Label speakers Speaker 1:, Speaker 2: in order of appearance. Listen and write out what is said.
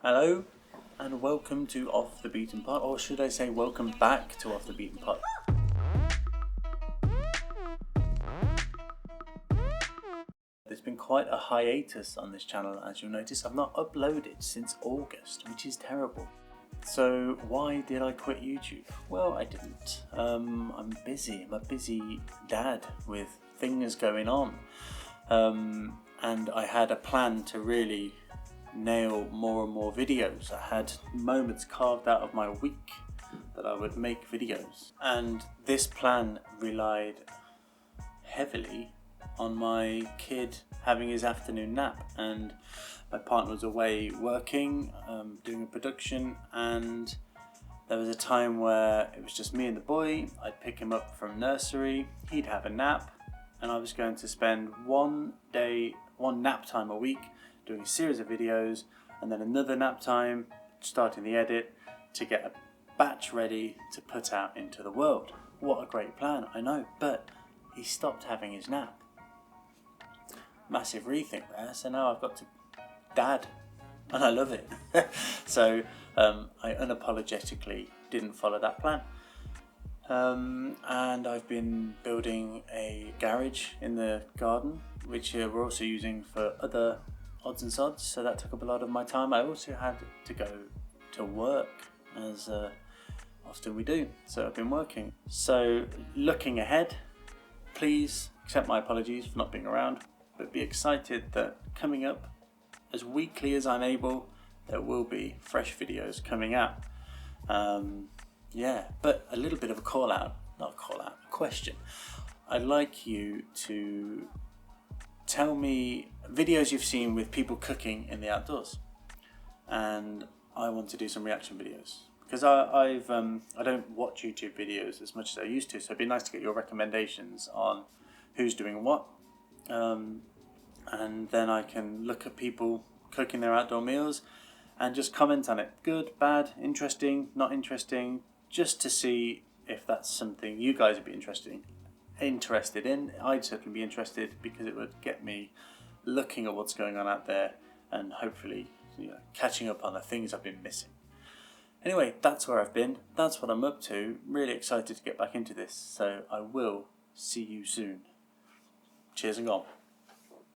Speaker 1: Hello and welcome to Off the Beaten Path, or should I say welcome back to Off the Beaten Path. There's been quite a hiatus on this channel, as you'll notice. I've not uploaded since August, which is terrible. So why did I quit YouTube? Well, I didn't. I'm busy. I'm a busy dad with things going on. And I had a plan to really nail more and more videos. I had moments carved out of my week that I would make videos. And this plan relied heavily on my kid having his afternoon nap, and my partner was away working, doing a production, and there was a time where it was just me and the boy. I'd pick him up from nursery, he'd have a nap, and I was going to spend one nap time a week doing a series of videos, and then another nap time starting the edit to get a batch ready to put out into the world. What a great plan, I know, but he stopped having his nap. Massive rethink there, so now I've got to dad, and I love it. So I unapologetically didn't follow that plan. And I've been building a garage in the garden, which we're also using for other odds and sods, so that took up a lot of my time. I also had to go to work, as often we do, so I've been working. So looking ahead, please accept my apologies for not being around, but be excited that coming up, as weekly as I'm able, there will be fresh videos coming out. But a little bit of a a question. I'd like you to tell me videos you've seen with people cooking in the outdoors, and I want to do some reaction videos, because I don't watch YouTube videos as much as I used to, so it'd be nice to get your recommendations on who's doing what, and then I can look at people cooking their outdoor meals and just comment on it. Good, bad, interesting, not interesting, just to see if that's something you guys would be interested in. I'd certainly be interested, because it would get me looking at what's going on out there and hopefully catching up on the things I've been missing. Anyway, that's where I've been. That's what I'm up to. Really excited to get back into this. So I will see you soon. Cheers and gone.